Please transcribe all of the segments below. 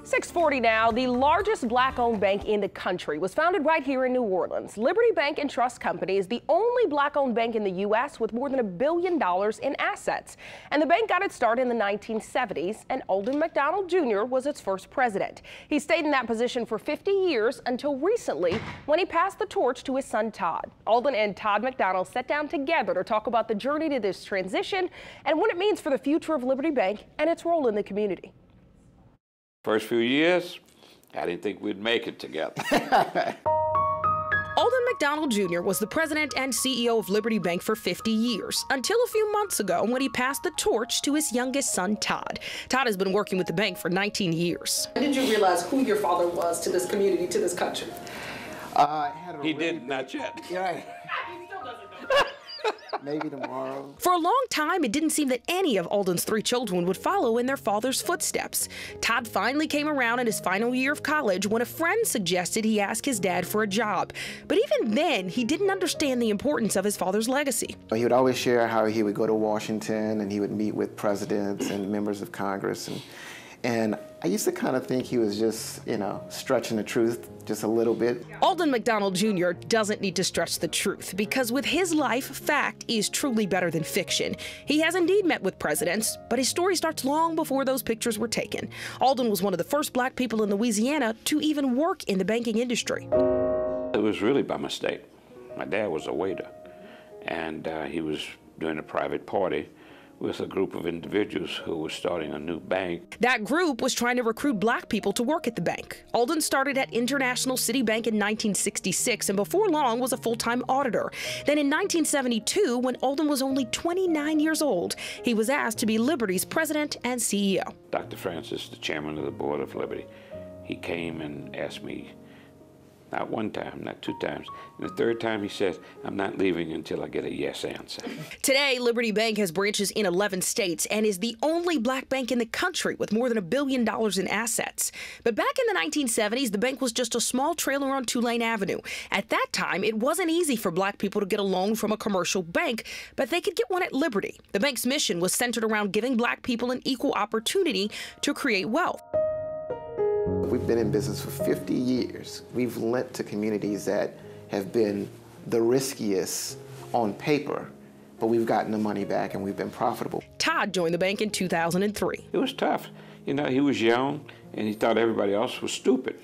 6:40 now. The largest black-owned bank in the country was founded right here in New Orleans. Liberty Bank and Trust Company is the only black-owned bank in the U.S. with more than $1 billion in assets. And the bank got its start in the 1970s, and Alden McDonald Jr. was its first president. He stayed in that position for 50 years until recently when he passed the torch to his son Todd. Alden and Todd McDonald sat down together to talk about the journey to this transition and what it means for the future of Liberty Bank and its role in the community. First few years, I didn't think we'd make it together. Alden McDonald Jr. was the president and CEO of Liberty Bank for 50 years, until a few months ago when he passed the torch to his youngest son, Todd. Todd has been working with the bank for 19 years. When did you realize who your father was to this community, to this country? He didn't, not yet. Yeah. He still doesn't know. Maybe tomorrow. For a long time, it didn't seem that any of Alden's 3 children would follow in their father's footsteps. Todd finally came around in his final year of college when a friend suggested he ask his dad for a job. But even then, he didn't understand the importance of his father's legacy. He would always share how he would go to Washington and he would meet with presidents and members of Congress. And I used to kind of think he was just, stretching the truth just a little bit. Alden McDonald Jr. doesn't need to stretch the truth because with his life, fact is truly better than fiction. He has indeed met with presidents, but his story starts long before those pictures were taken. Alden was one of the first black people in Louisiana to even work in the banking industry. It was really by mistake. My dad was a waiter, and he was doing a private party with a group of individuals who were starting a new bank. That group was trying to recruit black people to work at the bank. Alden started at International City Bank in 1966 and before long was a full-time auditor. Then in 1972, when Alden was only 29 years old, he was asked to be Liberty's president and CEO. Dr. Francis, the chairman of the board of Liberty, he came and asked me, not one time, not 2 times. And the 3rd time he said, I'm not leaving until I get a yes answer. Today, Liberty Bank has branches in 11 states and is the only black bank in the country with more than $1 billion in assets. But back in the 1970s, the bank was just a small trailer on Tulane Avenue. At that time, it wasn't easy for black people to get a loan from a commercial bank, but they could get one at Liberty. The bank's mission was centered around giving black people an equal opportunity to create wealth. We've been in business for 50 years. We've lent to communities that have been the riskiest on paper, but we've gotten the money back and we've been profitable. Todd joined the bank in 2003. It was tough. He was young and he thought everybody else was stupid.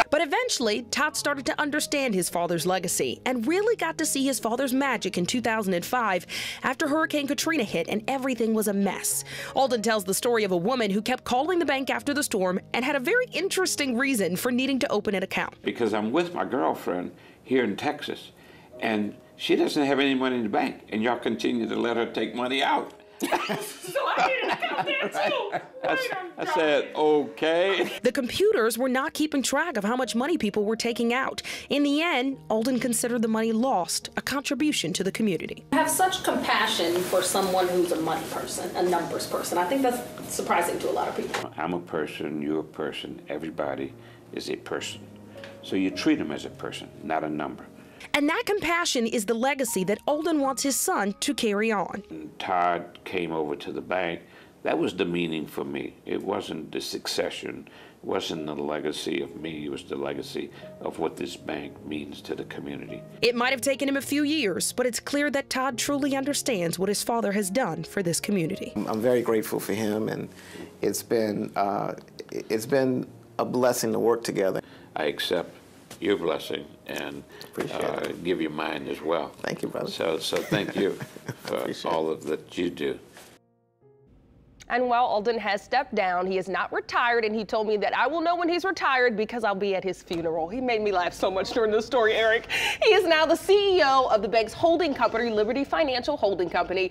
But eventually, Todd started to understand his father's legacy and really got to see his father's magic in 2005 after Hurricane Katrina hit and everything was a mess. Alden tells the story of a woman who kept calling the bank after the storm and had a very interesting reason for needing to open an account. Because I'm with my girlfriend here in Texas, and she doesn't have any money in the bank, and y'all continue to let her take money out. So I need an account there too. I said, okay. The computers were not keeping track of how much money people were taking out. In the end, Alden considered the money lost a contribution to the community. I have such compassion for someone who's a money person, a numbers person. I think that's surprising to a lot of people. I'm a person, you're a person, everybody is a person. So you treat them as a person, not a number. And that compassion is the legacy that Alden wants his son to carry on. Todd came over to the bank. That was the meaning for me. It wasn't the succession, it wasn't the legacy of me, it was the legacy of what this bank means to the community. It might have taken him a few years, but it's clear that Todd truly understands what his father has done for this community. I'm very grateful for him, and it's been a blessing to work together. I accept your blessing and give you mine as well. Thank you, brother. So thank you for all of that you do. And while Alden has stepped down, he is not retired, and he told me that I will know when he's retired because I'll be at his funeral. He made me laugh so much during this story, Eric. He is now the CEO of the bank's holding company, Liberty Financial Holding Company.